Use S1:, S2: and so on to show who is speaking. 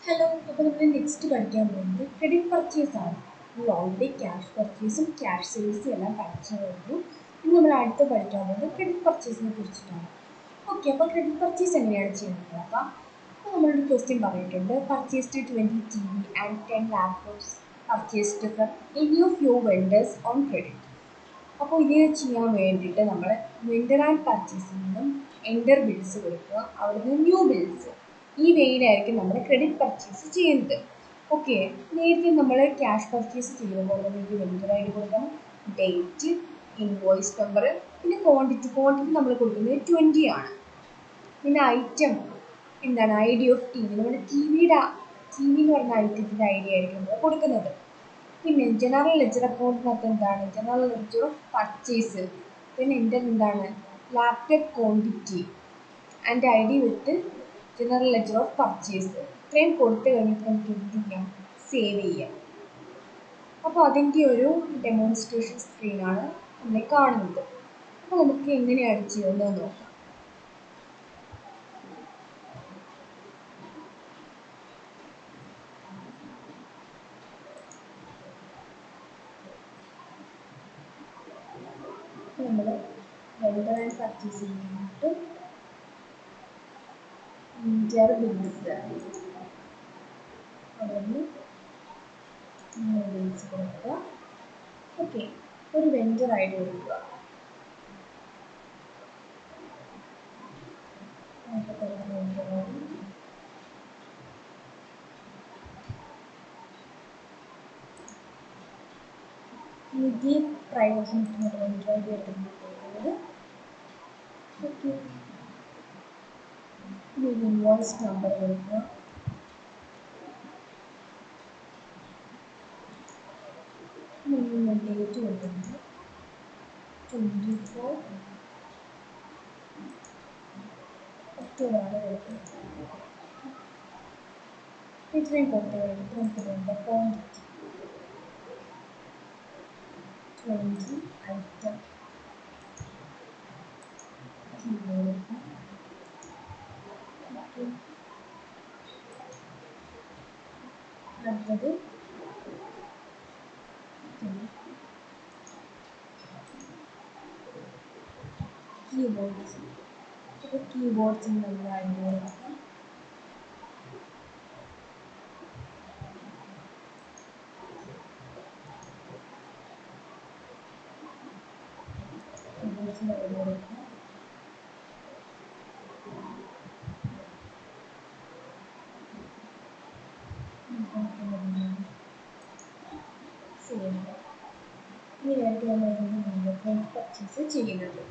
S1: Hello, അപ്പോൾ നമ്മൾ next പഠിക്കാൻ പോകുന്നത് ക്രെഡിറ്റ് പർച്ചേസ് ആണ്. നമ്മൾ ഓൾറെഡി ക്യാഷ് പർച്ചേസും ക്യാഷ് സെയിൽസും എല്ലാം പഠിച്ചു കഴിഞ്ഞു. ഇനി നമ്മൾ അടുത്ത് പഠിക്കാൻ പോകുന്നത് ക്രെഡിറ്റ് പർച്ചേസിനെ കുറിച്ചിട്ടാണ്. ഓക്കെ, അപ്പോൾ ക്രെഡിറ്റ് പർച്ചേസ് എങ്ങനെയാണ് ചെയ്യുന്നത് നോക്കാം. അപ്പോൾ നമ്മളൊരു ക്വസ്റ്റ്യൻ പറഞ്ഞിട്ടുണ്ട്. Purchased 20 TV and 10 laptops purchased from any of your vendors on credit. അപ്പോൾ ഇത് ചെയ്യാൻ വേണ്ടിയിട്ട് നമ്മൾ വെൻഡർ ആൻഡ് പർച്ചേസിൽ നിന്നും എൻ്റർ ബിൽസ് കൊടുക്കുക, അവിടുന്ന് ന്യൂ ബിൽസ്. ഈ വേയിലായിരിക്കും നമ്മൾ ക്രെഡിറ്റ് പർച്ചേസ് ചെയ്യുന്നത്. ഓക്കെ, നേരത്തെ നമ്മൾ ക്യാഷ് പർച്ചേസ് ചെയ്യുമ്പോൾ നമുക്ക് വെൻഡർ ഐ ഡി കൊടുക്കണം, ഡേറ്റ്, ഇൻവോയ്സ് നമ്പർ, പിന്നെ ക്വാണ്ടിറ്റി നമ്മൾ കൊടുക്കുന്നത് 20 ആണ്. പിന്നെ ഐറ്റം എന്താണ്, I D of T V, നമ്മുടെ ടി വി എന്ന് പറഞ്ഞ ഐറ്റത്തിൻ്റെ ഐ ഡി ആയിരിക്കും നമ്മൾ കൊടുക്കുന്നത്. പിന്നെ ജനറൽ ലെഡ്ജർ അക്കൗണ്ടിനകത്ത് എന്താണ്, ജനറൽ ലെഡ്ജർ ഓഫ് പർച്ചേസ്, പിന്നെ എൻ്റെ എന്താണ് laptop quantity and I D with general ledger of purchase. ഇത്രയും കൊടുത്തു കഴിഞ്ഞിട്ട് നമുക്ക് എന്ത് ചെയ്യാം, സേവ് ചെയ്യാം. അപ്പോൾ അതിൻ്റെ ഒരു ഡെമോൺസ്ട്രേഷൻ സ്ക്രീനാണ് നമ്മൾ കാണുന്നത്. അപ്പോൾ നമുക്ക് എങ്ങനെയാണ് ചെയ്യുന്നത് നോക്കാം. നമ്മൾ വെൻഡർ ആൻഡ് പർച്ചേസ് ചെയ്യാനായിട്ട് ഇൻ്റർ ബിൽസ് അതൊന്ന് ബിൽസ് കൊടുക്കുക. ഓക്കെ, ഒരു വെൻഡർ ഐ ഡി കൊടുക്കുക. Nidhi private limited vendor I D എടുക്കുന്നത്. ഓക്കെ, ഇൻവോയ്സ് നമ്പർ കൊടുക്കുക. ഡേറ്റ് കൊടുക്കുന്നത് 24 ഒക്ടോബറാണ് കൊടുക്കുന്നത്. ഇത്രയും കൊടുത്തു കഴിഞ്ഞിട്ട് നമുക്ക് വേണ്ട ക്വാണ്ടിറ്റി 20 ഐറ്റം അടുത്തത് കീബോർഡ്സ്. അപ്പോൾ കീബോർഡ്സിന് നമ്മൾ ആഡ് കൊടുക്കാം. കീബോർഡ്സിന് ആഡ് കൊടുക്കാം. ഇങ്ങനെയായിട്ട് നമ്മൾ ക്രെഡിറ്റ് പർച്ചേസ് ചെയ്യുന്നത്.